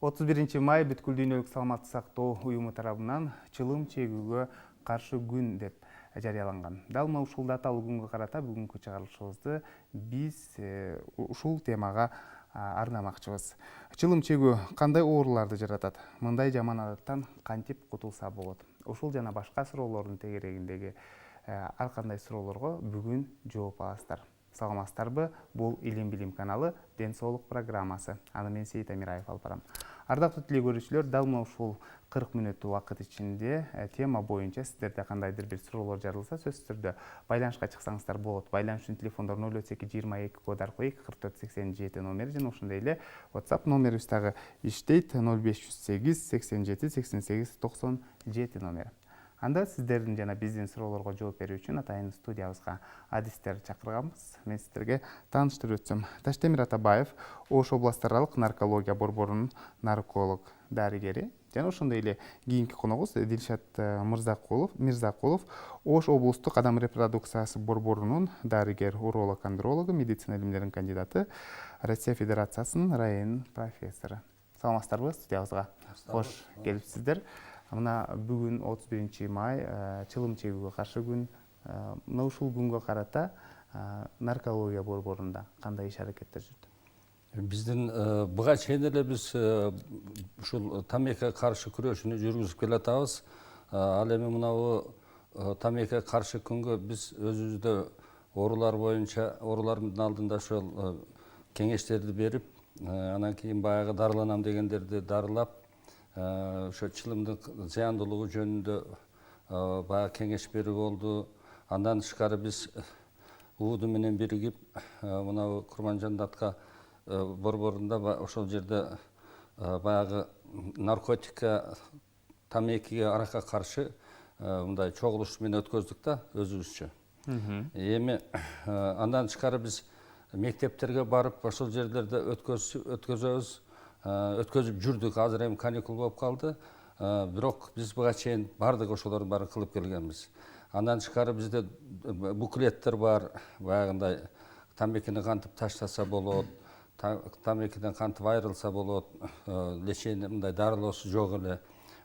31 май бүткүл дүйнөлүк саламаттык сактоо уюму тарабынан чылым чегүүгө каршы күн деп жарыяланган. Дал мына ушул даталуу күнгө карата бүгүнкү чыгарылышыбызды биз ушул темага арнамакчыбыз. Чылым чегүү кандай ооруларды жаратат? Мындай жаман адаттан кантип кутулса болот? Ушул жана башка суроолордун тегерегиндеги ар кандай суроолорго бүгүн жооп аласыздар. Саламатсыздарбы? Бул Илим Билим каналы Ден соолук программасы. Аны мен Сейит Амираев алып барам. Ардактуу телекөрүүчүлөр, дал мына ушул 40 мүнөттүк убакыт ичинде тема боюнча сиздерде кандайдыр бир суроолор жарылса, сөзсүз түрдө байланышка чыксаңыздар болот. Байланыш үчүн телефондор 08222 код аркылуу 4487 номери жана ошондой эле WhatsApp номерибиз дагы иштейт 0508 87 88 97 номери. Анда сиздердин жана биздин суроолорго жооп берүү үчүн атайын студиябызга адистерди чакырганбыз. Мен сиздерге тааныштырып өтсөм. Таштемир Атабаев, Ош областаралык наркология борборунун нарколог дарыгери жана ошондой эле кийинки коногубуз Дилшат Мирзакулов, Ош облустук адам репродукциясы борборунун дарыгер, уролог, андрологу, медицина илимдеринин кандидаты, Россия Федерациясынын районунун профессору. Саламатсыздарбы? Студиябызга кош келипсиздер. Мына бүгүн 31 май чылым чегүүгө каршы күн. Мына ушул күнгө карата наркология борборунда кандай иш аракеттер жүрөт? Биздин буга чейин эле биз ушул тамекиге каршы күрөшүнү жүргүзүп келатабыз. Ал эми мынабу тамекиге каршы күнгө биз өзүбүздө оорулар боюнча оорулардын алдында ошол кеңештерди берип, анан кийин баягы дарыланам дегендерди дарылап, ошо чылымдын зыяндуулугу жөнүндө баягы кеңеш берүү болду. Андан тышкары биз УУД менен биригип, мына Курманжан датка борборунда ошол жерде баягы наркотикке, тамекиге, аракка каршы мындай чогулуш менен өткөздүк да өзүбүзчө. Эми андан тышкары биз мектептерге барып, ошол жерлерде өткөзүп жүрдүк. Азыр эми каникул болуп калды. Бирок биз буга чейин бардык ошолордун баарын кылып келгенбиз. Андан тышкары бизде буклеттер бар, баягындай тамекини кантип таштаса болот, тамекиден кантип айрылса болот, лечение мындай дарылоосу жок эле.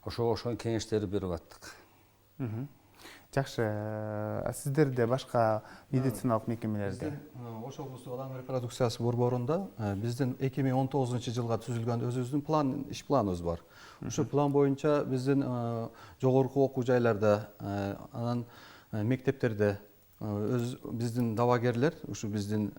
Ошого окшогон кеңештерди берип аттык. Жакшы, сиздерде башка медициналык мекемелерде? Ош облустук адам репродукциясы борборунда биздин 2019-жылга түзүлгөн өзүбүздүн иш планыбыз бар. Ушул план боюнча биздин жогорку окуу жайларда, анан мектептерде биздин давагерлер, ушу биздин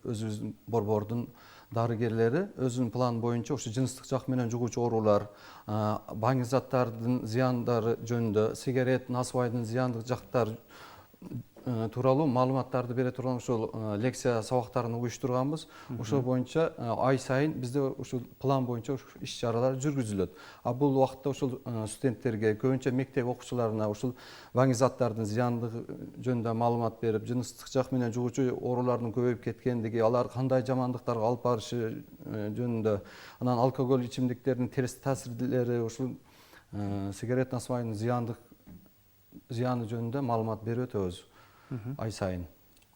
өзүбүздүн борбордун дарыгерлери өзүнүн план боюнча ушу жыныстык жак менен жугуучу оорулар, баңги заттардын зыяндары жөнүндө, сигарет, насыбайдын зыяндык жактары тууралуу маалыматтарды бере турган ушул лекция сабактарын уюштурганбыз. Ошол боюнча ай сайын бизде ушул план боюнча иш чаралар жүргүзүлөт. Бул убакытта ушул студенттерге, көбүнчө мектеп окуучуларына ушул баңги заттардын зыяндыгы жөнүндө маалымат берип, жыныстык жак менен жугуучу оорулардын көбөйүп кеткендиги, алар кандай жамандыктарга алып барышы жөнүндө, анан алкоголь ичимдиктердин терс таасирлери, ушул сигарет, насыбайдын зыяны жөнүндө маалымат берип өтөбүз ай сайын.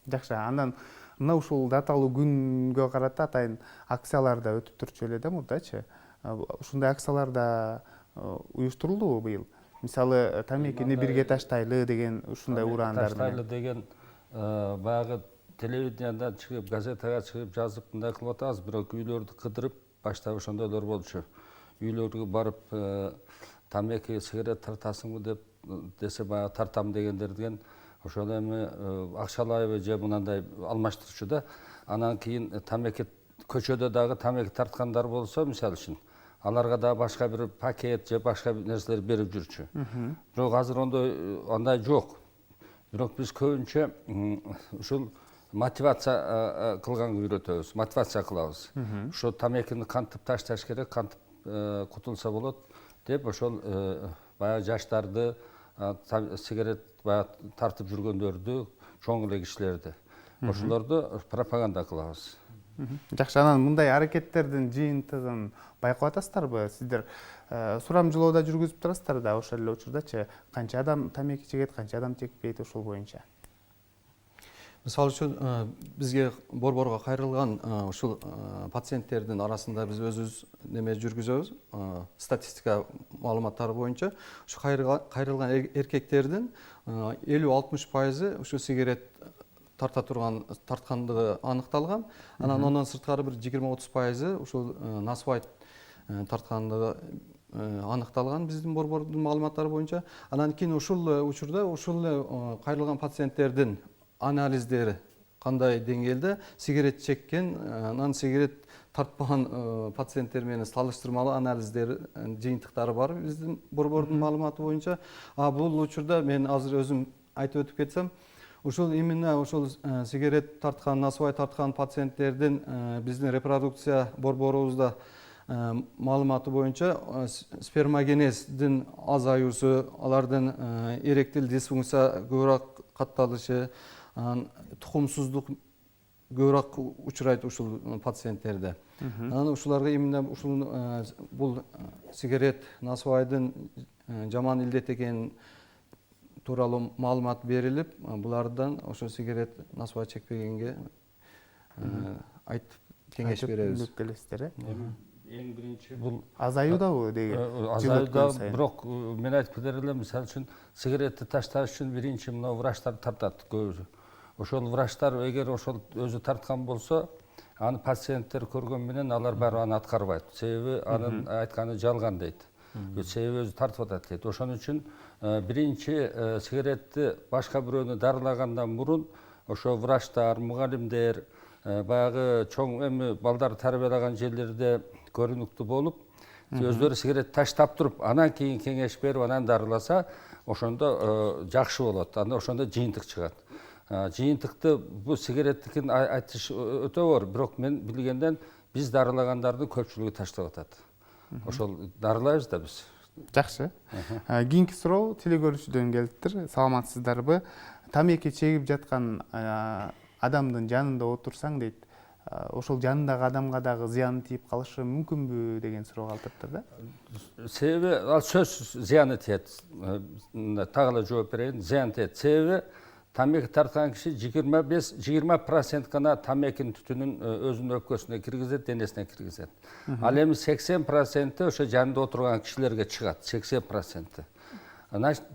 Жакшы, андан мына ушул даталуу күнгө карата атайын акциялар да өтүп турчу эле да мурдачы. Ушундай акциялар да уюштурулдубу быйыл? Мисалы, тамекини бирге таштайлы деген ушундай ураандар менен. Таштайлы деген баягы телевиденияда чыгып, газетага чыгып жазып мындай кылып атабыз, бирок үйлөрдү кыдырып башта ошондойлор болчу. Үйлөргө барып тамеки, сигарет тартасыңбы десе баягы тартам дегендерден ошол эми акчалайбы же мындай алмаштырчу да. Анан кийин тамеки көчөдө дагы тамеки тарткандар болсо, мисалы үчүн, аларга да башка бир пакет же башка нерселер берип жүрчү. Бирок азыр андай жок. Бирок биз көбүнчө ушул мотивация кылганга үйрөтөбүз, мотивация кылабыз. Ошо тамекини кантип ташташ керек, кантип кутулса болот деп ошол баягы жаштарды, сигарет тартып жүргөндөрдү, чоң эле кишилерди, ошолорду пропаганда кылабыз. Жакшы, анан мындай аракеттердин жыйынтыгын байкап атасыздарбы? Сиздер сурамжылоодо жүргүзүп турасыздар да, ошол эле учурдачы канча адам тамеки чегет, канча адам чекпейт, ошол боюнча? Мисалы үчүн бизге борборго кайрылган ушул пациенттердин арасында биз өзүбүз неме жүргүзөбүз. Статистика маалыматтары боюнча ушу кайрылган эркектердин 50-60% ушу сигарет тарткандыгы аныкталган. Анан ондан сырткары бир 20-30% ушул насыбай тарткандыгы аныкталган биздин борбордун маалыматтары боюнча. Анан кийин ушул учурда ушул кайрылган пациенттердин анализдери кандай деңгээлде сигарет чеккен, анан сигарет тартпаган пациенттер менен салыштырмалуу анализдер жыйынтыктары бар биздин борбордун маалыматы боюнча. Бул учурда мен азыр өзүм айтып өтүп кетсем, ушул именно ушул сигарет тарткан, насыбай тарткан пациенттердин биздин репродукция борборубузда маалыматы боюнча спермогенездин азаюусу, алардын эректил дисфункция көбүрөөк катталышы, тукумсуздук көбүрөөк учурайт ушул пациенттерде. Анан ушуларга именно ушул бул сигарет, насыбайдын жаман илдет экенин тууралуу маалымат берилип, булардан ошо сигарет, насыбай чекпегенге айтып кеңеш беребиз. Келесиздер, Эң биринчи бул азаюудабы деген? азаюуда, бирок мен айтып кетер элем, мисалы үчүн сигаретти ташташ үчүн биринчи мына врачтар тартат көбүсү. Ошол врачтар эгер ошол өзү тарткан болсо, аны пациенттер көргөн менен алар баары аны аткарбайт. Себеби анын айтканы жалган дейт. Себеби өзү тартып атат дейт. Ошон үчүн биринчи сигаретти башка бирөөнү дарылагандан мурун ошо врачтар, мугалимдер, баягы чоң эми балдар тарбиялаган жерлерде көрүнүктүү болуп, өздөрү сигарет таштап туруп, анан кийин кеңеш берип, анан дарыласа, ошондо жакшы болот. Анда ошондо жыйынтык чыгат. Жыйынтыкты бул сигареттикин айтыш өтө оор, бирок мен билгенден биз дарылагандардын көпчүлүгү таштап атат. Ошол дарылайбыз да биз. Жакшы. Кийинки суроо телекөрүүчүдөн келиптир. Саламатсыздарбы? Тамеки чегип жаткан адамдын жанында отурсаң дейт, ошол жанындагы адамга дагы зыяны тийип калышы мүмкүнбү деген суроо калтырыптыр да. Себеби ал сөзсүз зыяны тиет. Так эле жооп берейин, зыян тиет. Себеби тамеки тарткан киши 20% гана тамекинин түтүнүн өзүнүн өпкөсүнө киргизет, денесине киргизет. Ал эми 80% ошо жанында отурган кишилерге чыгат, 80%.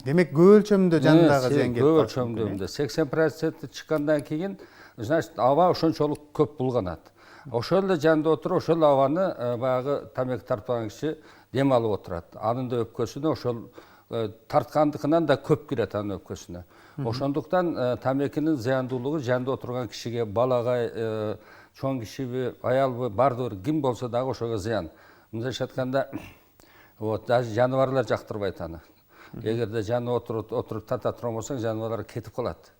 Демек көп өлчөмдө жанындагы зыян келип көп өлчөмдө 80% чыккандан кийин, значит, аба ошончолук көп булганат. Ошол эле жанында отуруп, ошол абаны баягы тамеки тартпаган киши дем алып отурат. Анын да өпкөсүнө ошол тарткандыкынан да көп кирет анын өпкөсүнө. Ошондуктан тамекинин зыяндуулугу жанында отурган кишиге, балага, чоң кишиби, аялбы, бардыр, ким болсо дагы ошого зыян. Мындайча айтканда, даже жаныбарлар жактырбайт аны. Эгерде жаны отуруп тарта турган болсоң, жаныбарлар кетип калат.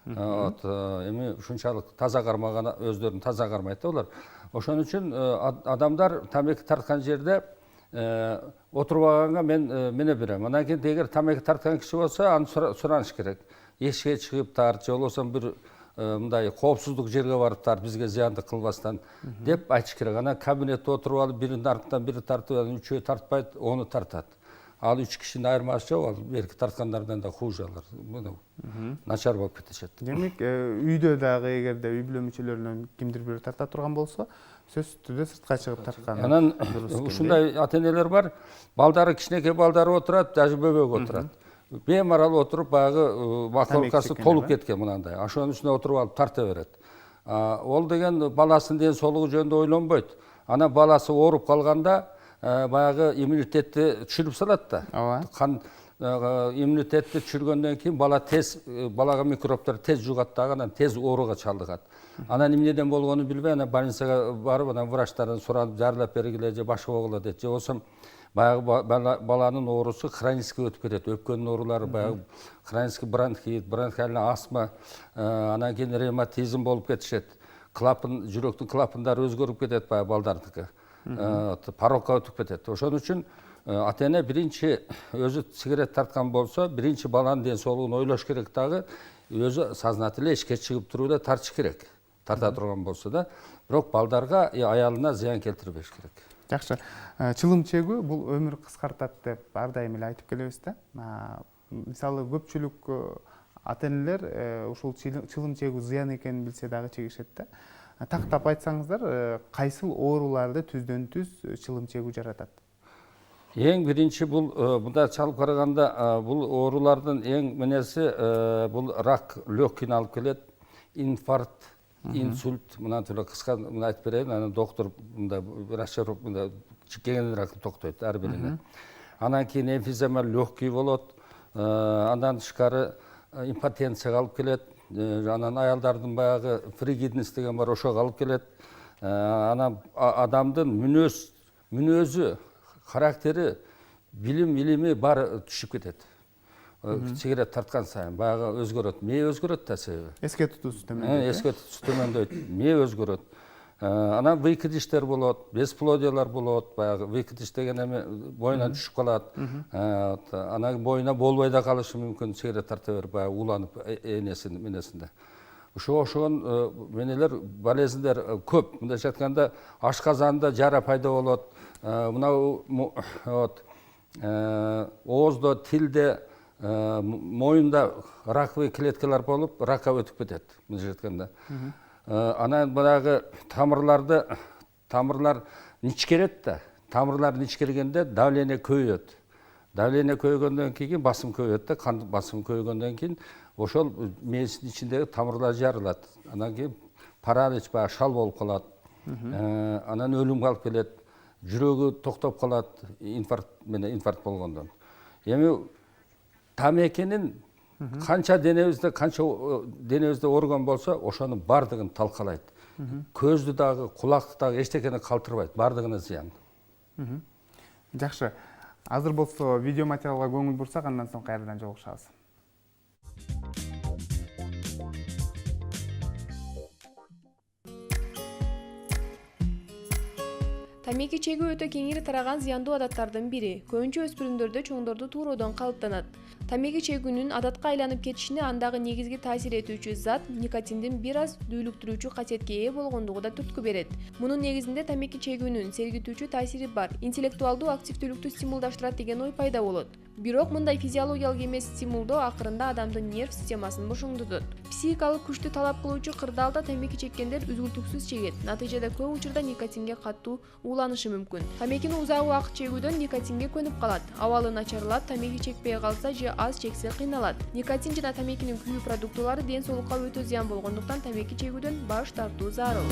Эми ушунчалык таза кармаган, өздөрүн таза кармайт да улар. Ошон үчүн адамдар тамеки тарткан жерде отурбаганга мен мене берем. Анан кийин эгер тамеки тарткан киши болсо, аны сураныш керек. Эшикке чыгып тарт, же болбосо бир мындай коопсуздук жерге барып тарт, бизге зыянды кылбастан деп айтыш керек. Анан кабинетте отуруп алып, биринин артынан бири тартып, анан үчөө тартпайт, onu тартат. Ал 3 кишинин айырмасы жок, ал берки тарткандардан да хуже алар. Начар болуп кетишет. Демек, үйдө дагы эгерде үй бүлө мүчөлөрүнөн кимдир бирөө тарта турган болсо, сөзсүз түрдө сыртка чыгып тарткан. Анан ушундай ата-энелер бар, балдары кичинекей балдары отурат, даже бөбөк отурат. Бемарал отуруп, баягы макулкасы толуп кеткен мынандай. Ошонун үстүнө отуруп алып тарта берет. Ол деген баласынын ден соолугу жөнүндө ойлонбойт. Анан баласы ооруп калганда баягы иммунитетти түшүрүп салат да. Кан иммунитетти түшүргөндөн кийин балага микробтор тез жугат дагы, анан тез ооруга чалдыгат. Анан эмнеден болгонун билбей, анан больницага барып, анан врачтардан суранып, жарылап бергиле же башка болгула дейт. Же болсо баягы баланын оорусу хронический өтүп кетет. Өпкөнүн оорулары баягы хронический бронхит, бронхиальный астма, анан кийин ревматизм болуп кетишет. Клапан, жүрөктүн клапандары өзгөрүп кетет баягы балдардыкы. Порокко өтүп кетет. Ошон үчүн ата-эне биринчи өзү сигарет тарткан болсо, биринчи баланын ден соолугун ойлош керек дагы, өзү сознательно эшикке чыгып турууда тартыш керек. Тарта турган болсо да, бирок балдарга, аялына зыян келтирбеш керек. Жакшы. Чылым чегүү бул өмүр кыскартат деп ар дайым эле айтып келебиз да. Мисалы көпчүлүк ата энелер ушул чылым чегүү зыян экенин билсе дагы чегишет да. Тактап айтсаңыздар, кайсыл ооруларды түздөн түз чылым чегүү жаратат? Ең бірінші бұл мында чалып қарағанда бұл оорулардың ең мінесі бұл рак легкийни алып келет, инфаркт, инсульт, мына түрлі қысқа мына айтып берейін, ана доктор мында расшифровка мында кеңінірек токтойт ар бирине. Анан кийин эмфизема легкий болот, андан тышкары импотенцияга алып келет, анан аялдардын баягы фригидность деген бар, ошого алып келет. Анан адамдын мүнөзү характери, билими бары түшүп кетет. Сигарет тарткан сайын баягы өзгөрөт. Мээ өзгөрөт да себеби. Эске тутуусу төмөндөйт. Эске тутуусу төмөндөйт. Мээ өзгөрөт. Анан выкидыштер болот, бесплодиялар болот. Баягы выкидыш деген эме боюнан түшүп калат. Анан боюна болбой да калышы мүмкүн, сигарет тарта берип баягы уланып энесинде. Ошон менелер болезньдер көп. Мындайча айтканда ашказанда жара пайда болот. Мынау ооздо, тилде, моюнда раковый клеткалар болуп, ракка өтүп кетет. Мындайча айтканда. Анан баягы тамырлар ничкерет да. Тамырлар ничкергенде давление көйөт. Давление көйгөндөн кийин басым көйөт да, кан басымы көйгөндөн кийин ошол мээсинин ичиндеги тамырлар жарылат. Анан кийин паралич баягы шал болуп калат. Анан өлүмгө алып келет. Жүрөгү токтоп калат, инфаркт болгондон. Эми тамекинин канча денебизде орган болсо, ошонун бардыгын талкалайт. Көздү дагы, кулакты дагы эчтекени калтырбайт, бардыгына зыян. Жакшы. Азыр болсо видео материалга көңүл бурсак, андан соң кайрадан жолугушабыз. Тамеки чегүү өтө кеңири тараган зыяндуу адаттардын бири. Көбүнчө өспүрүмдөрдө чоңдорду тууродон калыптанат. Тамеки чегүүнүн адатка айланып кетишине андагы негизги таасир этүүчү зат никотиндин бир аз дүүлүктүрүүчү касиетке ээ болгондугу да түрткү берет. Мунун негизинде тамеки чегүүнүн сергитүүчү таасири бар. Интеллектуалдуу активдүүлүктү стимулдаштырат деген ой пайда болот. Бирок мындай физиологиялык эмес стимулдоо акырында адамдын нерв системасын бошоңдотот. Психикалык күчтү талап кылуучу кырдаалда тамеки чеккендер үзгүлтүксүз чегет. Натыйжада көп учурда никотинге катуу ууланышы мүмкүн. Тамекини узак убакыт чегүүдөн никотинге көнүп калат. Абалы начарлап, тамеки чекпей калса же аз чексе кыйналат. Никотин жана тамекинин күйүү продуктулары ден соолукка өтө зыян болгондуктан тамеки чегүүдөн баш тартуу зарыл.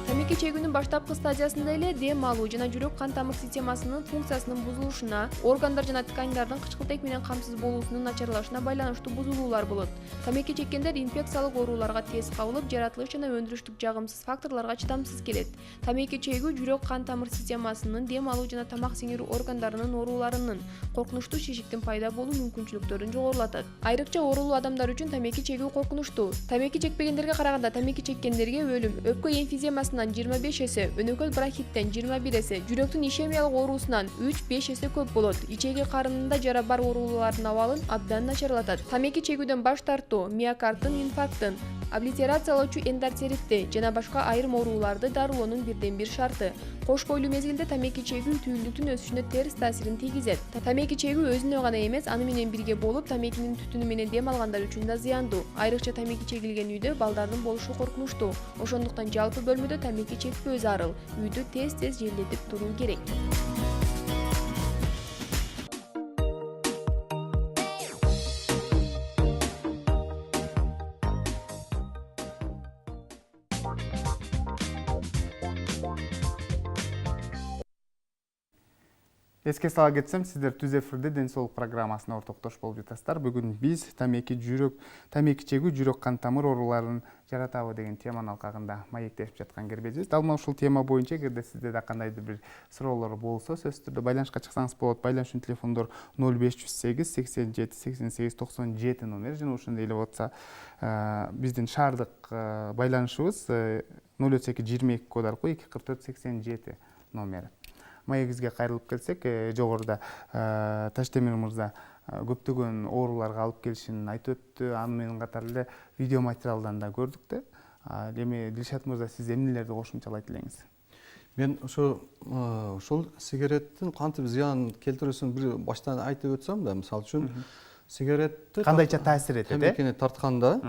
Тамеки чегүүнүн баштапкы стадиясында эле дем алуу жана жүрөк кан тамыр системасынын функциясынын бузулушуна, органдар жана тканидардын кычкылтек менен камсыз болуусунун начарлашына байланыштуу бузулуулар болот. Тамеки чеккендер инфекциялык ооруларга тез кабылып, жаратылыш жана өндүрүштүк жагымсыз факторлорго чыдамсыз келет. Тамеки чегүү жүрөк кан тамыр системасынын, дем алуу жана тамак сиңирүү органдарынын ооруларынын, коркунучтуу шишиктин пайда болуу мүмкүнчүлүктөрүн жогорулатат. Айрыкча оорулуу адамдар үчүн тамеки чегүү коркунучтуу. Тамеки чекпегендерге караганда тамеки чеккендерге өлүм, өпкө эмфиземасынан 25 эсе, өнөкөл бронхиттен 21 эсе, жүрөктүн ишемиялык оорусунан 3-5 эсе көп болот. Ичеги карынында жара бар оорулуулардын абалын абдан начарлатат. Тамеки чегүүдөн баш тартуу миокардтын инфарктын, облитерациялоочу эндотеритти жана башка айрым ооруларды дарылоонун бирден бир шарты. Кош бойлуу мезгилде тамеки чегүү түйүлдүктүн өсүшүнө терс таасирин тийгизет. Тамеки чегүү өзүнө гана эмес, аны менен бирге болуп, тамекинин түтүнү менен дем алгандар үчүн да зыяндуу. Айрыкча тамеки чегилген үйдө балдардын болушу коркунучтуу. Ошондуктан жалпы бөлмөдө тамеки чекпөө зарыл. Үйдү тез-тез желдетип туруу керек. Эске сала кетсем, сиздер Түз эфирде ден соолук программасына ортоктош болуп жатасыздар. Бүгүн биз тамеки чегүү жүрөк кан тамыр ооруларын жаратабы деген теманын алкагында маектешип жаткан кербезибиз. Дал мына ушул тема боюнча эгерде сизде да кандайдыр бир суроолор болсо, сөзсүз түрдө байланышка чыксаңыз болот. Байланышчу телефондор 0508 87 88 97 номер жана ошондой эле болсо биздин шаардык байланышыбыз 032 код аркылуу 244 87 номер. Маегибизге кайрылып келсек, жогоруда Таштемир мырза көптөгөн ооруларга алып келишин айтып өттү. Аны менен катар эле видео материалдан да көрдүк да. Эми Дилшат мырза, сиз эмнелерди кошумчалайт элеңиз? Мен ошол сигареттин кантип зыян келтирүүсүн бир баштан айтып өтсөм да, мисалы үчүн сигаретти кандайча таасир этет? темекини тартканда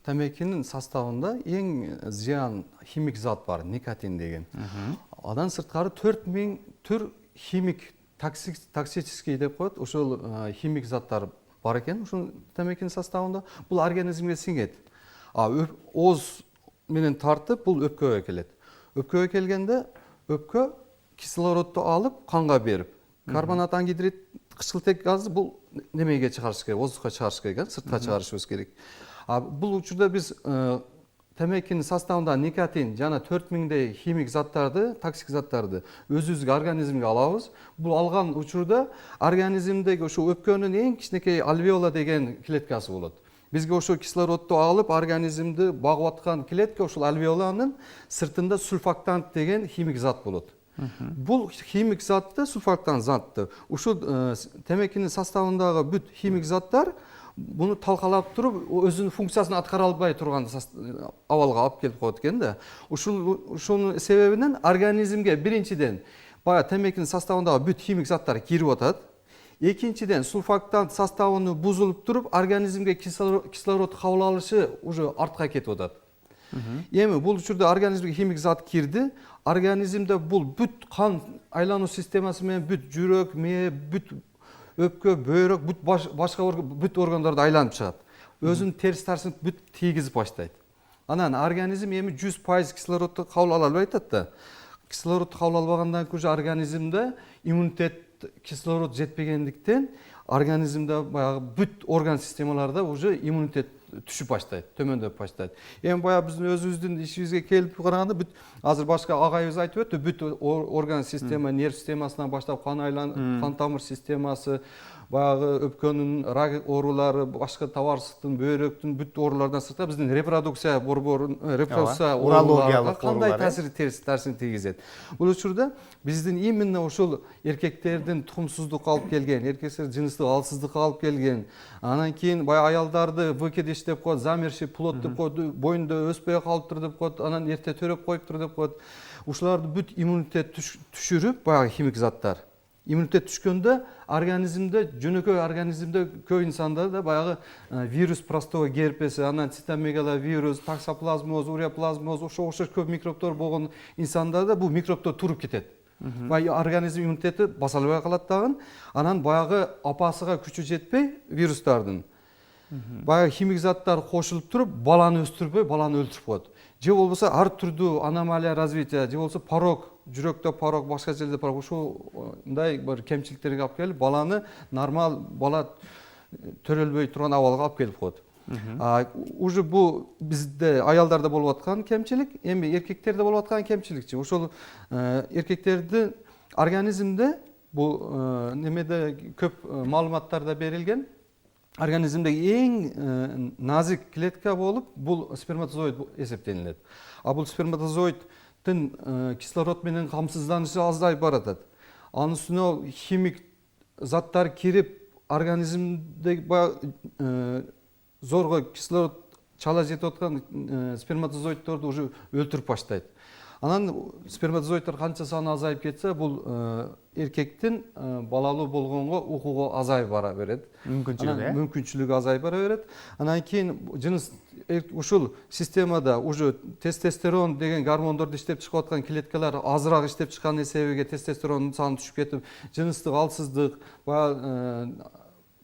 темекинин составында эң зыян химик зат бар, никотин деген. Адан сырткары 4000 түр химик токсический деп коет, ошол химик заттар бар экен ушул темекинин составында. Бул организмге сиңет. Ооз менен тартып бул өпкөгө келет. Өпкөгө келгенде өпкө кислородду алып канга берип, карбонат ангидрид кычкылтек газы бул немеге чыгарыш керек, воздухка чыгарыш керек, сыртка чыгарышыбыз керек. Бул учурда биз темекинин составында никотин жана 4000дей химик заттарды, токсик заттарды өзүбүзгө организмге алабыз. Бул алган учурда организмдеги ошо өпкөнүн эң кичинекей альвеола деген клеткасы болот. Бизге ошо кислородду алып организмди багып аткан клетка ошол альвеоланын сыртында сульфактант деген химик зат болот. Бул химик затты, сульфактант затты ушул темекинин составындагы бүт химик заттар буну талкалап туруп өзүнүн функциясын аткара албай турган абалга алып келип коет экен да. Ушунун себебинен организмге биринчиден баягы темекинин составындагы бүт химик заттар кирип атат. Экинчиден сульфактант составыны бузулуп туруп организмге кислород кабыл алышы уже артка кетип атат. Эми бул учурда организмге химик зат кирди, организмде бул бүт кан айлануу системасы менен бүт жүрөк, мээ, бүт өпкө, бөйрөк, башка бүт органдарды айланып чыгат. Өзүнүн терс тарсын бүт тийгизип баштайт. Анан организм эми 100% кислородду кабыл ала албай атат да. Кислородду кабыл албагандан кийин уже организмде иммунитет кислород жетпегендиктен организмде баягы бүт орган системаларда уже иммунитет түшүп баштайт, төмөндөп баштайт. Эми баягы биздин өзүбүздүн ишибизге келип караганда бүт азыр башка агайыбыз айтып өттү, бүт орган система, нерв системасынан баштап кан тамыр системасы, баягы өпкөнүн рак оорулары, башка табарсыздыктын, бөйрөктүн бүт оорулардан сырткары биздин репродукция борборун, репродукция ооруларына кандай таасирин тийгизет. Бул учурда биздин именно ошол эркектердин тукумсуздукка алып келген, эркектер жыныстык алсыздыкка алып келген, анан кийин баягы аялдарды выкидыш деп коет, замерший плод деп коет, боюнда өспөй калыптыр деп коет, анан эрте төрөп коюптур деп коет. Ушуларды бүт иммунитет түшүрүп, баягы химик заттар. Иммунитет түшкөндө организмде, жөнөкөй организмде көп инсандарда баягы вирус простого герпеси, анан цитомегаловирус, таксоплазмоз, уреоплазмоз, ошо көп микробтор болгон инсандарда бул микробтор туруп кетет. Организм иммунитети баса албай калат дагы, анан баягы апасыга күчү жетпей вирустардын баягы химик заттар кошулуп туруп, баланы өстүрбөй, баланы өлтүрүп коет. Же болбосо ар түрдүү аномалия развития, же болбосо порок, жүрөктө порок, башка жерде порок, ушундай бир кемчиликтерге алып келип, баланы нормал бала төрөлбөй турган абалга алып келип коет. Уже бул бизде аялдарда болуп аткан кемчилик, эми эркектерде болуп аткан кемчиликчи. Ошол эркектердин организмде бул немеде көп маалыматтарда берилген. Организмдеги эң назик клетка болуп, бул сперматозоид эсептелинет. Бул сперматозоиддин кислород менен камсызданышы азайып баратат. Анын үстүнө химик заттар кирип, организмдеги зорго кислород чала жетип аткан сперматозоиддорду уже өлтүрүп баштайт. Анан сперматозоиддор канча саны азайып кетсе, бул эркектин балалуу болгонго укугу азайып бара берет. Мүмкүнчүлүгү азайып бара берет. Анан кийин жыныс ушул системада уже тестостерон деген гормондорду иштеп чыгып аткан клеткалар азыраак иштеп чыккан себебиге тестостерондун саны түшүп кетип, жыныстык алсыздык,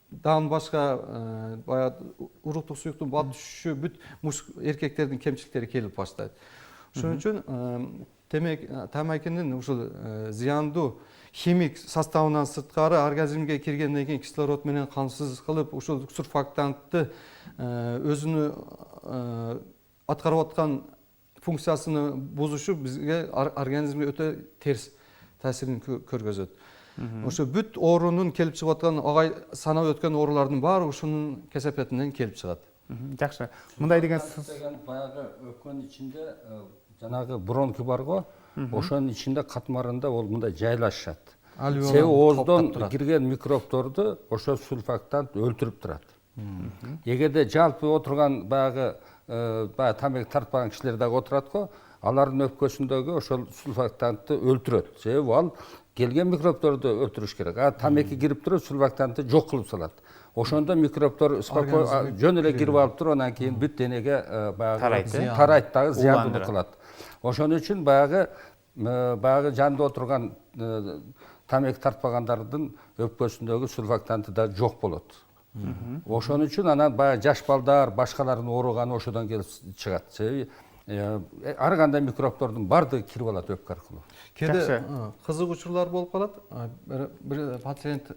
дан башка баягы уруктук суюктун бат түшүшү бүт эркектердин кемчиликтери келип баштайт. Ошон үчүн темекинин ушул зыяндуу химик составынан сырткары организмге киргенден кийин кислород менен камсыз кылып, ушул сурфактантты өзүнүн аткарып аткан функциясыны бузушу бизге организмге өтө терс таасирин көргөзөт. Ошо бүт оорунун келип чыгып аткан санап өткөн оорулардын баары ушунун кесепетинен келип чыгат. Жакшы. Мындай деген баягы өпкөнүн ичинде жанагы бронки барго, ошонун ичинде катмарында ол мындай жайлашат. Себеби ооздон кирген микробторду ошо сульфактант өлтүрүп турат. Эгерде жалпы отурган баягы баягы тамеки тартпаган кишилер дагы отурат го, алардын өпкөсүндөгү ошол сурфактантты өлтүрөт. Себеби ал келген микробторду өлтүрүш керек. А тамеки кирип туруп сурфактантты жок кылып салат. Ошондо микробтор спокойно жөн эле кирип алып туруп, анан кийин бүт денеге баягы тарайт дагы, зыяндуулук кылат. Ошон үчүн баягы жанында отурган тамеки тартпагандардын өпкөсүндөгү сурфактанты да жок болот. Ошон үчүн анан баягы жаш балдар, башкалардын ооруганы ошодон келип чыгат. Себеби ар кандай микробтордун баардыгы кирип алат өпкө аркылуу. Кээде кызык учурлар болуп калат. Бир пациент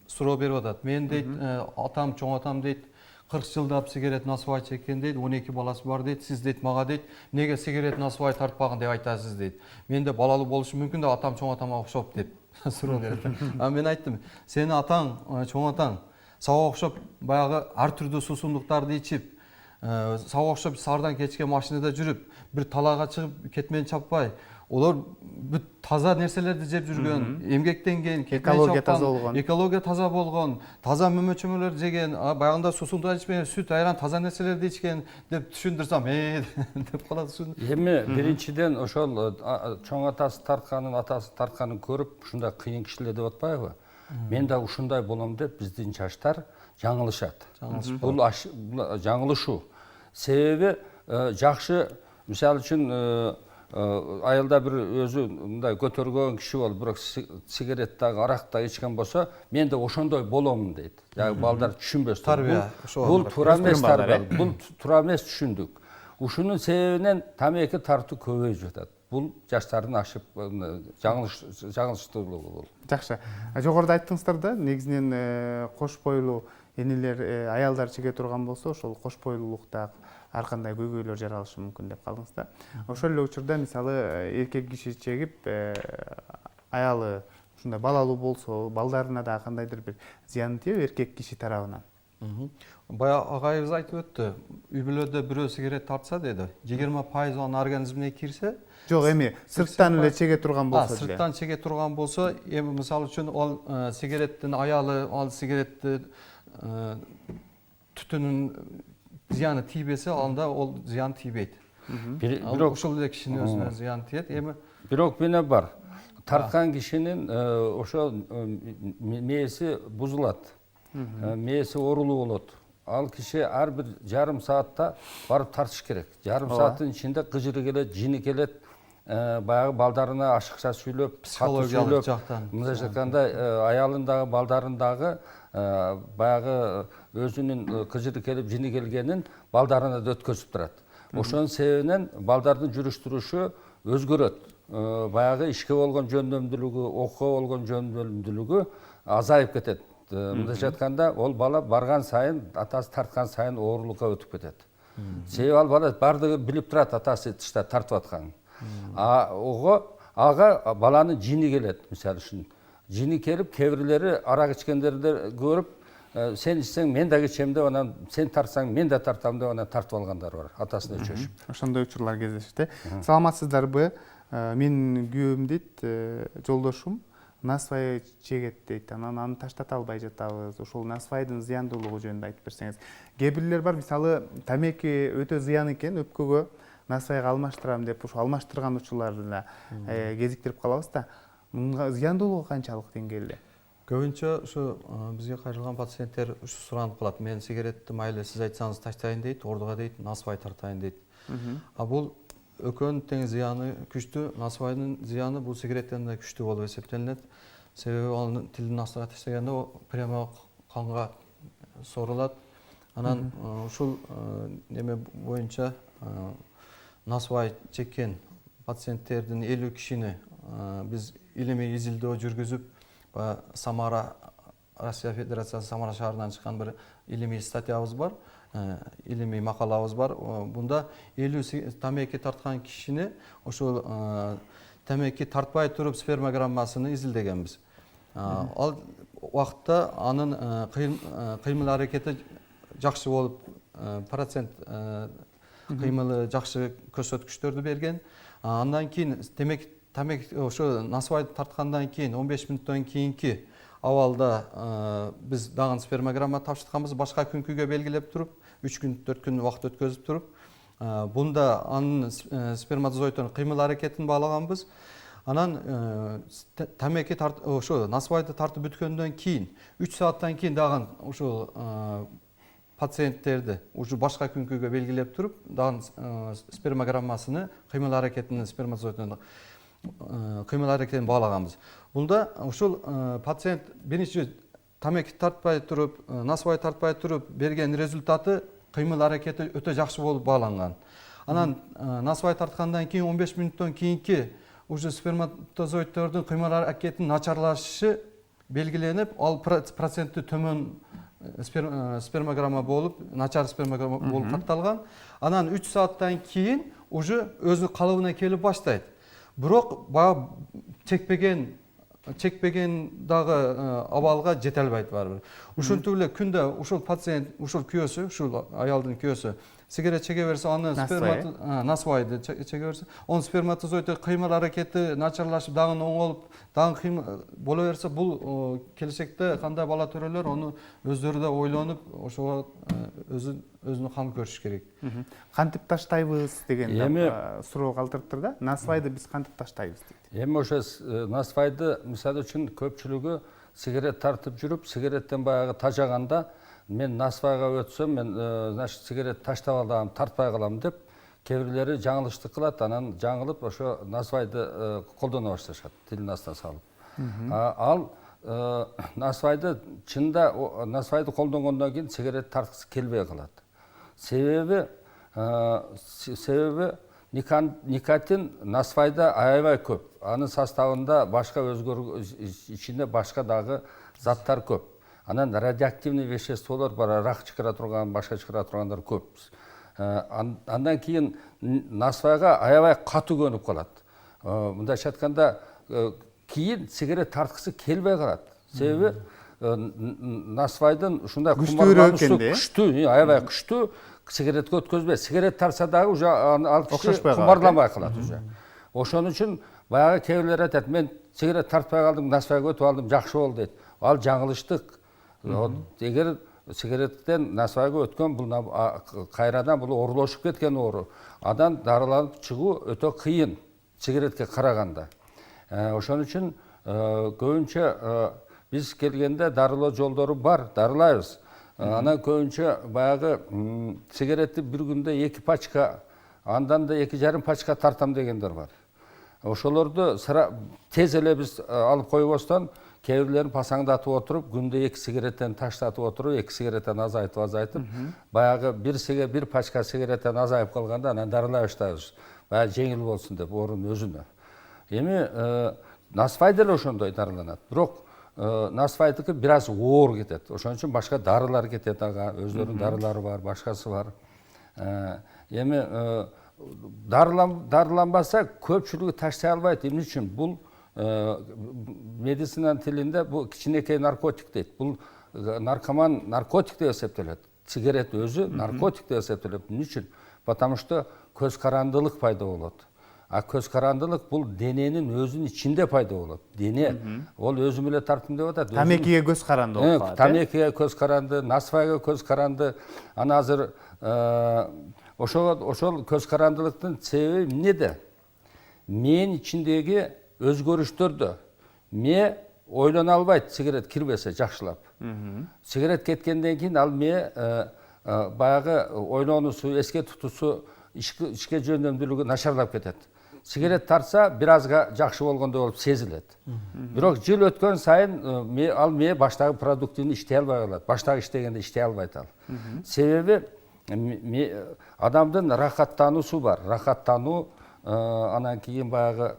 суроо берип атат. Мен дейт, атам, чоң атам дейт, 40 жылдап сигарет насыбай чеккен дейт, 12 баласы бар дейт. Сиз дейт мага дейт, эмнеге сигарет насыбай тартпаган деп айтасыз дейт. Менде балалуу болушу мүмкүн да атам, чоң атама окшоп деп суроо берет. Мен айттым, сени атаң, чоң атаң сага окшоп баягы ар түрдүү суусундуктарды ичип, сага окшоп саардан кечке машинада жүрүп, бир талаага чыгып кетмен чаппай, олар бүт таза нерселерди жеп жүргөн, эмгектенген, экология таза болгон, таза мөмө-чөмөлөр жеген, баягында суусундук ичпеген, сүт, айран, таза нерселерди ичкен деп түшүндүрсөм, деп калат. Эми биринчиден ошол чоң атасы тартканын, атасы тартканын көрүп, ушундай кыйын кишилер деп атпайбы? Мен да ушундай болом деп биздин жаштар жаңылышат. Бул жаңылышуу. Себеби жакшы, мисалы үчүн айылда бир өзү мындай көтөргөн киши болуп, бирок сигарет дагы, арак дагы ичкен болсо, мен да ошондой боломун дейт. Жагы балдар түшүнбөстүр. Тарбия. Бул туура эмес тарбия, бул туура эмес түшүндүк. Ушунун себебинен тамеки тартуу көбөйүп жатат. Бул жаштардын ашып жаңылыштуулугу бул. Жакшы. Жогоруда айттыңыздар да, негизинен кош бойлуу энелер, аялдар чеге турган болсо, ошол кош бойлуулукта ар кандай көйгөйлөр жаралышы мүмкүн деп калдыңыз да. Ошол эле учурда мисалы эркек киши чегип, аялы ушундай балалуу болсо, балдарына да кандайдыр бир зыян тийеби эркек киши тарабынан? Бая агайыбыз айтып өттү. Үй бүлөдө бирөө сигарет тартса деди, 20% анын организмине кирсе, жок, эми сырттан эле чеге турган болсо деле. Сырттан чеге турган болсо, эми мисалы үчүн ал сигареттин аялы, ал сигаретти түтүнүн зыяны тийбесе, анда ол зыян тийбейт. Бирок ошол эле кишинин өзүнө зыян тиет. Эми бирок эмне бар? Тарткан кишинин ошол мээси бузулат. Мээси оорулуу болот. Ал киши ар бир жарым саатта барып тартыш керек. Жарым сааттын ичинде кыжыры келет, жини келет, баягы балдарына ашыкча сүйлөп, психологиялык жактан. Мындайча айтканда, аялын дагы, балдарын дагы баягы өзүнүн кыжыры келип, жини келгенин балдарына да өткөзүп турат. Ошонун себебинен балдардын жүрүш-турушу өзгөрөт. Баягы ишке болгон жөндөмдүүлүгү, окууга болгон жөндөмдүүлүгү азайып кетет. Мындайча айтканда, ол бала барган сайын, атасы тарткан сайын оорулукка өтүп кетет. Себеби ал бала бардыгы билип турат атасы тышта тартып атканын. Ага баланын жини келет, мисалы үчүн. Жини келип, кээ-бирлери арак ичкендерди көрүп, сен ичсең мен да ичем деп, анан сен тартсаң мен да тартам деп, анан тартып алгандар бар, атасына өчөшүп. Ошондой учурлар кездешет. Саламатсыздарбы? Менин күйөөм дейт, жолдошум насвай чегет дейт. Анан аны таштата албай жатабыз. Ошол насвайдын зыяндуулугу жөнүндө айтып берсеңиз. Кээ бирлер бар, мисалы, тамеки өтө зыян экен, өпкөгө насвайга алмаштырам деп, ошо алмаштырган учурларда кезиктирип калабыз да. Мунга зыяндуулугу канчалык деңгээлде? Көбүнчө ушу бизге кайрылган пациенттер ушу суранып калат. Мен сигаретти майлы сиз айтсаңыз таштайын дейт, ордуга дейт, насвай тартайын дейт. Бул өкөнүн тең зыяны күчтүү, насвайдын зыяны бул сигареттен да күчтүү болуп эсептелинет. Себеби анын тилдин астына таштаганда прямо канга сорулат. Анан ушул неме боюнча насвай чеккен пациенттердин 50 кишини биз илимий изилдөө жүргүзүп, Самара, Россия Федерациясы Самара шаарынан чыккан бир илимий статьябыз бар, илимий макалабыз бар. Бунда 50 тамеки тарткан кишини ошол тамеки тартпай туруп спермограммасын изилдегенбиз. Ал убакытта анын кыймыл аракети жакшы болуп, процент кыймылы жакшы көрсөткүчтөрдү берген. Андан кийин тамеки ошо насвай тарткандан кийин 15 мүнөттөн кийинки абалда биз дагы спермограмма тапшыртканбыз, башка күнкүгө белгилеп туруп, 3 күн 4 күн убакыт өткөзүп туруп, бунда анын сперматозоиддун кыймыл аракетин баалаганбыз. Анан тамеки ошо насвайды тартып бүткөндөн кийин 3 сааттан кийин дагы ушул пациенттерди уже башка күнкүгө белгилеп туруп, дагы спермограммасыны кыймыл аракетинин сперматозоиддун кыймыл аракетин баалаганбыз. Бунда ушул пациент биринчи тамеки тартпай туруп, насвай тартпай туруп берген результаты кыймыл аракети өтө жакшы болуп бааланган. Анан насвай тарткандан кийин 15 мүнөттөн кийинки уже сперматозоиддордун кыймыл аракетинин начарлашышы белгиленип, ал проценти төмөн спермограмма болуп, начар спермограмма болуп катталган. Анан 3 сааттан кийин уже өзү калыбына келип баштайт. Бирок баягы чекпеген дагы абалга жете албайт барбыр. Ушинтип эле күндө ушул пациент, ушул күйөөсү, ушул аялдын күйөөсү сигарет чеге берсе, аны насвайды чеге берсе, онун сперматозоиддун кыймыл аракети начарлашып, дагы оңолуп, дагы кыймыл боло берсе, бул келечекте кандай бала төрөлөр, аны өздөрү да ойлонуп, ошого өзүнүн кам көрүш керек. Кантип таштайбыз деген суроо калтырыптыр да. Насвайды биз кантип таштайбыз дейт. Эми ошо насвайды мисалы үчүн көпчүлүгү сигарет тартып жүрүп, сигареттен баягы тажаганда мен насвайга өтсөм, мен значит сигарет таштап алам, тартпай калам деп, кээ бирлери жаңылыштык кылат, анан жаңылып ошо насвайды колдоно башташат, тилин астына салып. Ал насвайды чында насвайды колдонгондон кийин сигарет тарткысы келбей калат. Себеби никотин насвайда аябай көп. Анын составында башка ичинде башка дагы заттар көп. Анан радиоактивный веществолор бар, рак чыгара турган, башка чыгара тургандар көп. Андан кийин насвайга аябай катуу көнүп калат. Мындайча айтканда, кийин сигарет тарткысы келбей калат. Себеби насвайдын ушундай күчтүү, аябай күчтүү, сигаретке өткөзбөй. Сигарет тарса дагы уже ал киши кумарламай калат уже. Ошон үчүн баягы кээ бирлер айтат, мен сигарет тартпай калдым, насвайга өтүп алдым, жакшы болду дейт. Ал жаңылыштык. Эгер сигареттен насвайга өткөн, бул кайрадан бул оорулошуп кеткен оору. Адан дарыланып чыгуу өтө кыйын сигаретке караганда. Ошон үчүн көбүнчө биз келгенде дарылоо жолдору бар, дарылайбыз. Анан көбүнчө баягы сигаретти бир күндө 2 пачка, андан да 2,5 пачка тартам дегендер бар. Ошолорду тез эле биз алып койбостон, кээ бирлерин пасаңдатып отуруп, күндө 2 сигареттен таштатып отуруп, 2 сигареттен азайтып, баягы бир пачка сигареттен азайып калганда анан дарылай баштайбыз. Баягы жеңил болсун деп орун өзүнө. Эми насвай деле ошондой дарыланат. Бирок насвайдыкы бир аз оор кетет. Ошон үчүн башка дарылар кетет, ага, өзлөрүнүн дарылары бар, башкасы бар. Эми дарыланбаса көпчүлүгү таштай албайт. Эмне үчүн? Бул медицинанын тилинде бул кичинекей наркотик дейт. Бул наркоман наркотик деп эсептелет. Сигарет өзү наркотик деп эсептелет. Эмне үчүн? Потому что көз карандылык пайда болот. А көз карандылык бул дененин өзүнүн ичинде пайда болот. Дене ол өзүм эле тартым деп атат. Тамекиге көз каранды болуп калат. Тамекиге көз каранды, насвайга көз каранды. Ана азыр ошол көз карандылыктын себеби эмнеде? Мээнин ичиндеги өзгөрүштөрдө. Мээ ойлоно албайт сигарет кирбесе жакшылап. Сигарет кеткенден кийин ал мээ баягы ойлонуусу, эске тутуусу, ишке жөндөмдүүлүгү начарлап кетет. Сигарет тартса бир азга жакшы болгондой болуп сезилет. Бирок жыл өткөн сайын ал мээ баштагы продуктивни иштей албай калат. Баштагы иштегенде иштей албайт ал. Себеби адамдын рахаттануусу бар. Рахаттануу, анан кийин баягы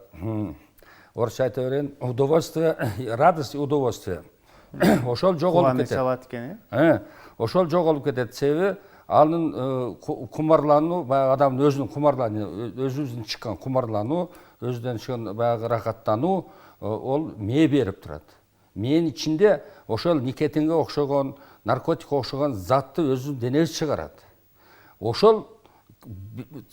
орусча айта берейин, удовольствие, радость и удовольствие. Ошол жоголуп кетет. Ошол жоголуп кетет. Себеби анын кумарлануу, баягы адамдын өзүнүн кумарлануу, өзүбүздүн чыккан кумарлануу, өзүдөн чыккан баягы рахаттануу, ол мээ берип турат. Мээнин ичинде ошол никотинге окшогон, наркотикке окшогон затты өзүнүн денеси чыгарат. Ошол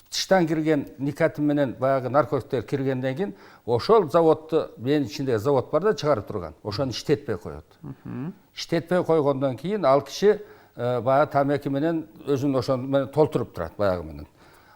тыштан кирген никотин менен баягы наркотиктер киргенден кийин ошол заводду, мээнин ичиндеги завод бар да чыгарып турган, ошону иштетпей коет. Иштетпей койгондон кийин ал киши баягы тамеки менен өзүн ошону менен толтуруп турат баягы менен.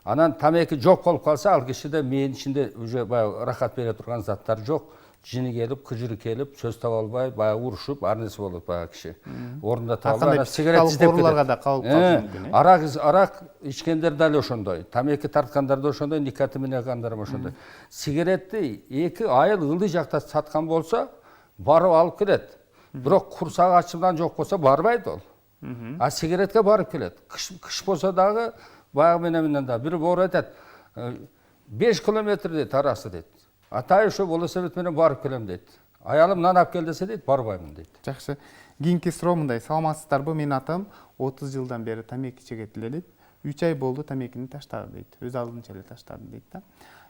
Анан тамеки жок болуп калса, ал кишиде мээнин ичинде уже баягы рахат бере турган заттар жок. Жини келип, кыжыры келип, сөз таба албай, баягы урушуп, ар нерсе болот баягы киши. Ордунда таба албай, сигарет издеп ооруларга да калып калышы мүмкүн. Арак ичкендер дали ошондой. Тамеки тарткандар да ошондой, никотин алгандар ошондой. Сигаретти 2 айыл ылдый жакта саткан болсо, барып алып келет. Бирок курсагы ачымдан жок болсо барбайт ол. А сигаретке барып келет. Кыш болсо дагы баягы менен да бир боор айтат. 5 километр дейт арасы дейт. Атай ошо велосипед менен барып келем дейт. Аялым нан алып кел десе дейт, барбаймын дейт. Жакшы. Кийинки суроо мындай: саламатсыздарбы? Менин атам 30 жылдан бери тамеки чегет эле дейт. 3 ай болду тамекини таштады дейт. Өз алдынча эле таштады дейт да.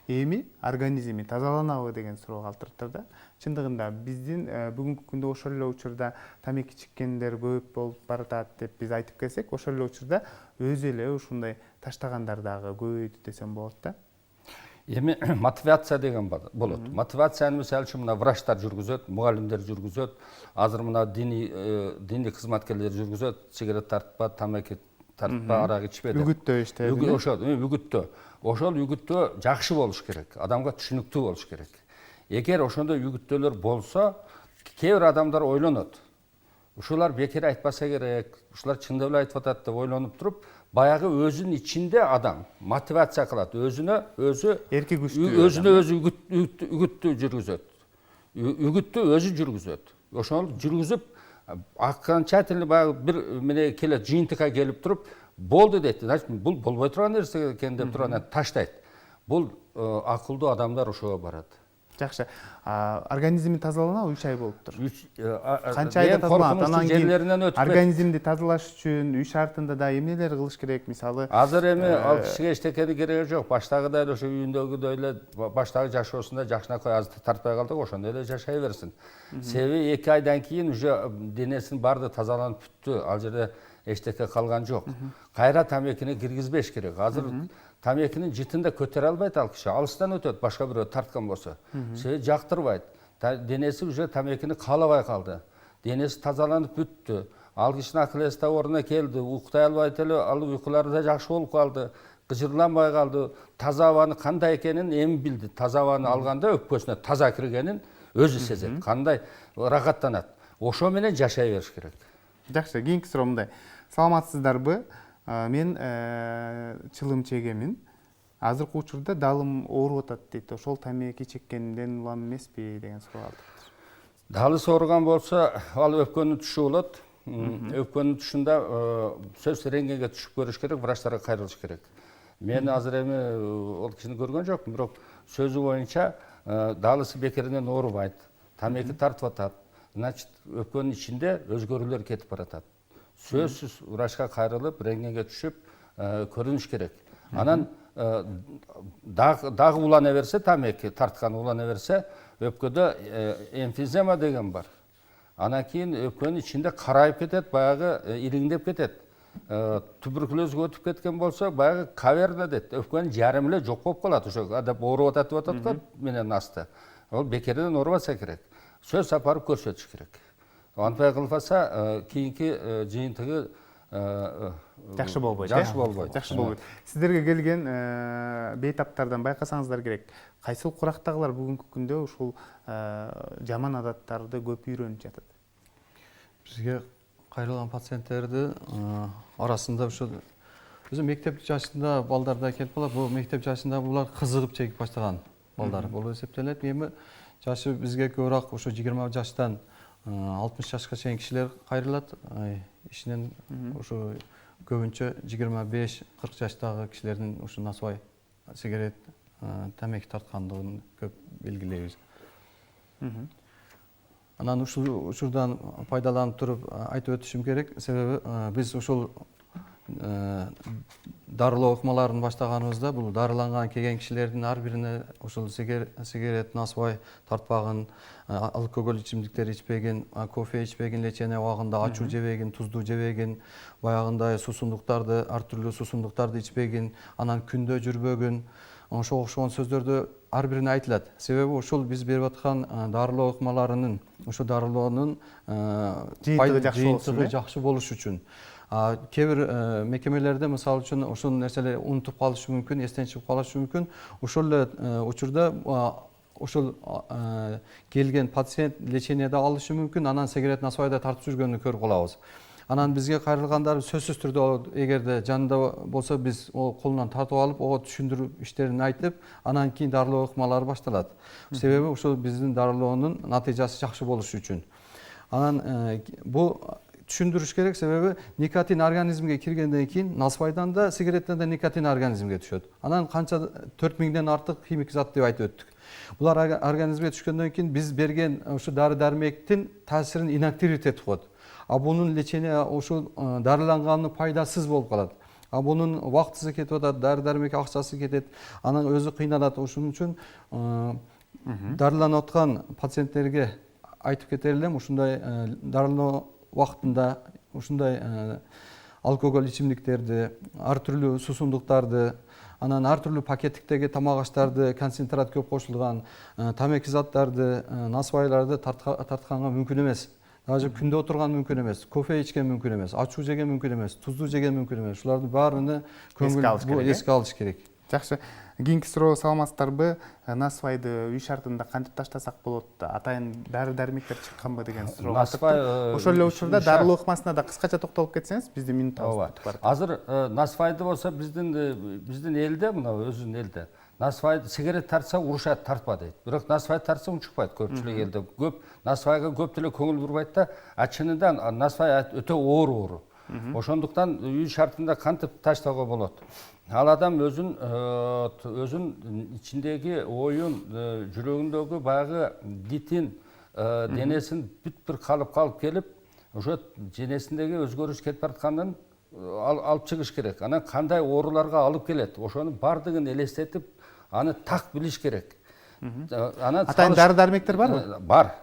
Эми организми тазаланабы деген суроо калтырыптыр да. Чындыгында биздин бүгүнкү күндө ошол эле учурда тамеки чеккендер көп болуп баратат деп биз айтып келсек, ошол эле учурда өзү эле ушундай таштагандар дагы көбөйдү десем болот да. Эми мотивация деген болот. Мотивацияны мисалы үчүн мына врачтар жүргүзөт, мугалимдер жүргүзөт, азыр мына диний кызматкерлер жүргүзөт, сигарет тартпа, тамеки тартпа, арак ичпе деп. Үгүттөө иштеди. Ошол үгүттөө. Ошол үгүттөө жакшы болуш керек, адамга түшүнүктүү болуш керек. Эгер ошондой үгүттөлөр болсо, кээ бир адамдар ойлонот. Ушулар бекер айтпаса керек, ушулар чындап эле айтып атат деп ойлонуп туруп, баягы өзүнүн ичинде адам мотивация кылат, өзүнө өзү үгүттү жүргүзөт. Үгүттү өзү жүргүзөт. Ошол жүргүзүп, окончательно баягы бир мене келет, жыйынтыкка келип туруп, болду дейт. Значит, бул болбой турган нерсе экен деп турган таштайт. Бул акылдуу адамдар ошого барат. Жакшы. Организми тазаланабы? 3 ай болуптур. Канча Айда айда тазаланат? Анан кийин организмди тазалаш үчүн үй шартында да эмнелер кылыш керек? Мисалы, азыр эми ал кишиге эчтекени кереги жок. Баштагыдай эле ошо үйүндөгүдөй эле баштагы жашоосунда жакшынакай азыр тартпай калдык, ошондой эле жашай берсин. Себеби 2 айдан кийин уже денесинин баардыгы тазаланып бүттү. Ал жерде эчтеке калган жок. Кайра тамекини киргизбеш керек. Азыр тамекинин жытында көтөрө албайт ал киши. Алыстан өтөт, башка бирөө тарткан болсо. Себеби жактырбайт. Денеси уже тамекини каалабай калды. Денеси тазаланып бүттү. Ал кишинин акыл эси да ордуна келди. Уктай албайт эле, ал уйкулары да жакшы болуп калды. Кыжырланбай калды. Таза абаны кандай экенин эми билди. Таза абаны алганда өкпөсүнө таза киргенин өзү сезет. Кандай рахаттанат. Ошо менен жашай бериш керек. жакшы. Кийинки суроо мындай: саламатсыздарбы? Мен чылым чегемин. Азыркы учурда далым ооруп атат дейт. Ошол тамеки чеккенден улам эмеспи деген суроо калтырыптыр. Далысы ооруган болсо, ал өпкөнүн түшү болот. Өпкөнүн түшүндө сөзсүз рентгенге түшүп көрүш керек, врачтарга кайрылыш керек. Мен азыр эми ол кишини көргөн жокмун, бирок сөзү боюнча далысы бекеринен оорубайт. Тамеки тартып атат. Значит, өпкөнүн ичинде өзгөрүүлөр кетип баратат. Сөзсүз врачка кайрылып, рентгенге түшүп көрүнүш керек. Анан дагы улана берсе, тамеки тарткан улана берсе, өпкөдө эмфизема деген бар. Анан кийин өпкөнүн ичинде карайып кетет, баягы илиңдеп кетет. Туберкулезге өтүп кеткен болсо, баягы каверна дейт. Өпкөнүн жарымы эле жок болуп калат. Ошо адап ооруп атат деп атат го менен асты. Ол бекерден оорубаса керек. Сөз апарып көрсөтүш керек. Антпай кылбаса, кийинки жыйынтыгы жакшы болбойт. Жакшы болбойт. Сиздерге келген бейтаптардан байкасаңыздар керек. Кайсыл курактагылар бүгүнкү күндө ушул жаман адаттарды көп үйрөнүп жатат? Бизге кайрылган пациенттерди арасында ошо өзү мектеп жашында балдар да келип калат. Бул мектеп жашында булар кызыгып чегип баштаган балдар болуп эсептелет. Эми жашы бизге көбүрөөк ошо 20 жаштан 60 жашка чейин кишилер кайрылат. Ишинен ошо көбүнчө 25-40 жаштагы кишилердин ушу насыбай сигарет, тамеки тарткандыгын көп белгилейбиз. Анан ушул учурдан пайдаланып туруп айтып өтүшүм керек. Себеби биз ушул дарылоо ыкмаларын баштаганыбызда бул дарыланган келген кишилердин ар бирине ушул сигарет, насыбай тартпагын, алкоголь ичимдиктер ичпегин, кофе ичпегин, лечение убагында ачуу жебегин, туздуу жебегин, баягындай суусундуктарды, ар түрдүү суусундуктарды ичпегин, анан күндө жүрбөгүн, ошого окшогон сөздөрдү ар бирине айтылат. Себеби ушул биз берип аткан дарылоо ыкмаларынын, ошо дарылоонун жыйынтыгы жакшы болуш үчүн. Кээ бир мекемелерде мисалы үчүн ошол нерселер унутуп калышы мүмкүн, эстен чыгып калышы мүмкүн. Ошол эле учурда ошол келген пациент лечениеде алышы мүмкүн, анан сигарет насвайда тартып жүргөнүн көрүп калабыз. Анан бизге кайрылгандар сөзсүз түрдө эгерде жанында болсо биз колунан тартып алып, ого түшүндүрүп иштерин айтып, анан кийин дарылоо ыкмалары башталат. Себеби ушул биздин дарылоонун натыйжасы жакшы болушу үчүн. Анан бул түшүндүрүш керек, себеби никотин организмге киргенден кийин насвайдан да, сигареттен да никотин организмге түшөт. Анан канча 4000ден артык химик зат деп айтып өттүк. Булар организмге түшкөндөн кийин биз берген ушу дары дармектин таасирин инактивировать этип коет. Бунун лечение ушул дарыланганын пайдасыз болуп калат. Бунун убактысы кетип атат, дары дармек акчасы кетет, анан өзү кыйналат. Ошон үчүн дарыланып аткан пациенттерге айтып кетер элем, ушундай дарылоо убактында ушундай алкоголь ичимдиктерди, ар түрлүү суусундуктарды, анан ар түрлүү пакеттиктеги тамак аштарды, концентрат көп кошулган тамеки заттарды, насвайларды тартканга мүмкүн эмес. Даже күндө отурган мүмкүн эмес, кофе ичкен мүмкүн эмес, ачуу жеген мүмкүн эмес, туздуу жеген мүмкүн эмес. Ушулардын баарыны эске алыш керек. Жакшы. Кийинки суроо саламатсыздарбы? Насвайды үй шартында кантип таштасак болот? Атайын дары дармектер чыкканбы деген суроо. Ошол эле учурда дарылоо ыкмасына да кыскача токтолуп кетсеңиз, биздин минутубуз бүтүп барат. Азыр насвайды болсо биздин элде, мына өзүнүн элде насвайды сигарет тартса урушат, тартпа дейт. Бирок насвайды тартса унчукпайт көпчүлүк элде. Көп насвайга көп деле көңүл бурбайт да, чынында насвай өтө оор. Ошондуктан үй шартында кантип таштоого болот? Ал адам өзүн ичиндеги оюн, жүрөгүндөгү баягы дитин, денесин бүт бир калып келип, ошо денесиндеги өзгөрүш кетип баратканын алып чыгыш керек. Анан кандай ооруларга алып келет? Ошонун бардыгын элестетип, аны так билиш керек. Атайын дары дармектер барбы? Бар.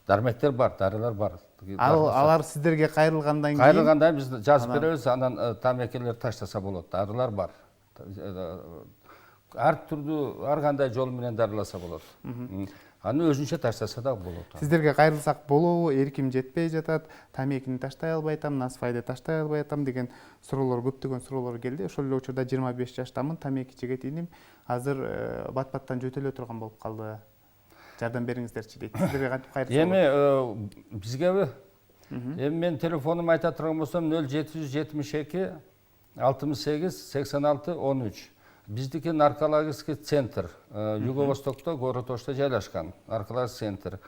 Дармектер бар, дарылар бар. Алар сиздерге кайрылгандан кийин биз жазып беребиз, анан тамекелер таштаса болот. Дарылар бар. Ар түрдүү, ар кандай жол менен дарыласа болот. Аны өзүнчө таштаса да болот. Сиздерге кайрылсак болобу? Эрким жетпей жатат, тамекини таштай албай атам, насвайды таштай албай атам деген суроолор, көптөгөн суроолор келди. Ошол эле учурда 25 жаштамын, тамеки чегетиним. Азыр бат-баттан жөтөлө турган болуп калды. Жардам бериңиздерчи дейт. Сиздерге кантип кайрылса болот? Эми бизгеби? Эми мен телефонум айта турган болсом 0772 68 86 13. Биздики наркологический центр, Юго-Востокто, город Ошто жайлашкан. Наркологический центр.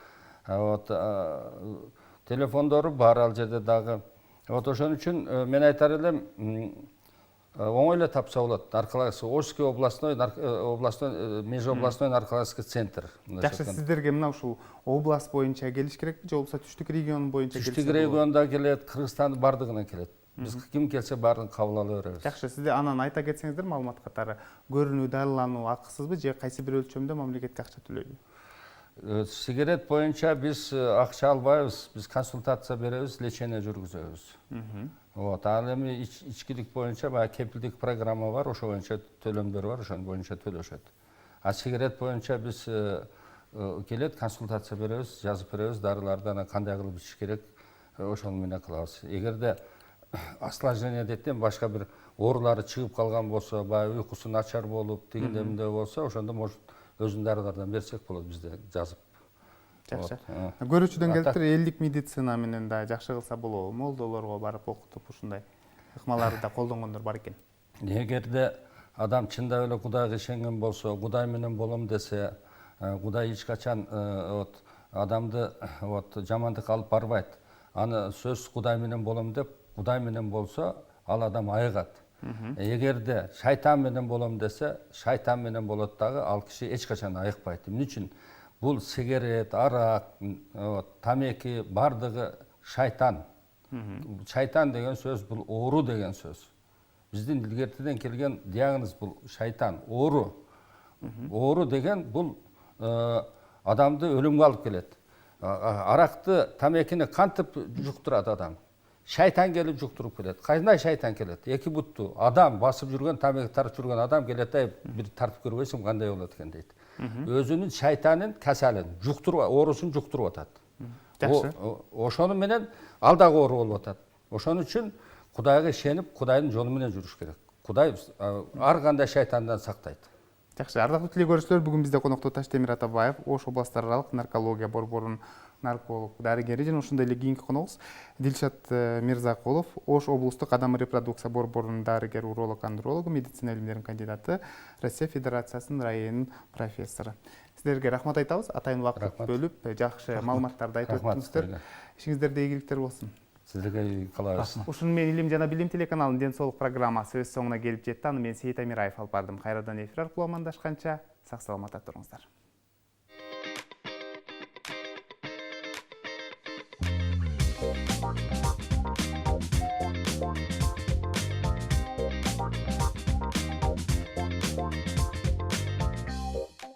Телефондору бар ал жерде дагы. Ошон үчүн мен айтар элем, оңой эле тапса болот. Наркологический Ошский областной межобластной наркологический центр. Жакшы, сиздерге мына ушул область боюнча келиш керекпи, же болбосо түштүк регион боюнча келсе болобу? Түштүк регионда келет, Кыргызстандын бардыгынан келет. Биз ким келсе баарын кабыл ала беребиз. Жакшы, сизде анан айта кетсеңиздер маалымат катары, көрүнүү, дарылануу акысызбы же кайсы бир өлчөмдө мамлекетке акча төлөйбү? Сигарет боюнча биз акча албайбыз, биз консультация беребиз, лечение жүргүзөбүз. Ал эми ичкилик боюнча баягы кепилдик программа бар, ошо боюнча төлөмдөр бар, ошон боюнча төлөшөт. Сигарет боюнча биз келет, консультация беребиз, жазып беребиз, дарыларды анан кандай кылып ичиш керек, ошону менен кылабыз. Эгерде осложнение деттен башка бир оорулары чыгып калган болсо, баягы уйкусу начар болуп, тигинде мындай болсо, ошондо может өзүнүн дарылардан берсек болот бизде жазып. Жакшы. Көрүүчүдөн келиптир, элдик медицина менен да жакшы кылса болобу? Молдолорго барып окутуп ушундай ыкмаларды да колдонгондор бар экен. Эгерде адам чындап эле Кудайга ишенген болсо, Кудай менен болом десе, Кудай эч качан адамды жамандыкка алып барбайт. Аны сөз Кудай менен болом деп, Кудай менен болсо, ал адам айыгат. Эгерде шайтан менен болом десе, шайтан менен болот дагы, ал киши эч качан айыкпайт. Эмне үчүн? Бул сигарет, арак, тамеки бардыгы шайтан. Шайтан деген сөз бул оору деген сөз. Биздин илгертеден келген диагноз бул шайтан, оору. Оору деген бул адамды өлүмгө алып келет. Аракты, тамекини кантип жуктурат адам? Шайтан келип жуктуруп келет. Кандай шайтан келет? Эки бутту адам басып жүргөн, тамеки тартып жүргөн адам келет да бир тартып көрбөйсүң кандай болот экен дейт. Өзүнүн шайтанын касалын жуктуруп, оорусун жуктуруп атат. Жакшы. Ошону менен ал дагы оору болуп атат. Ошон үчүн Кудайга ишенип, Кудайдын жолу менен жүрүш керек. Кудай ар кандай шайтандан сактайт. Жакшы, ардактуу телекөрүүчүлөр, бүгүн бизде конокто Таштемир Атабаев, Ош областар аралык наркология борборунун нарколог дарыгери жана ошондой эле кийинки коногубуз Дилшат Мирзакулов, Ош облустук адам репродукция борборунун дарыгери, уролог, андрологу, медицина илимдеринин кандидаты, Россия Федерациясынын районунун профессору. Сиздерге рахмат айтабыз, атайын убакыт бөлүп, жакшы маалыматтарды айтып өттүңүздөр. Ишиңиздерде ийгиликтер болсун. Сиздерге каалайбыз. Ушуну менен Илим жана билим телеканалынын ден соолук программасы өз соңуна келип жетти. Аны мен Сейит Амираев алып бардым. Кайрадан эфир аркылуу амандашканча сак саламатта туруңуздар.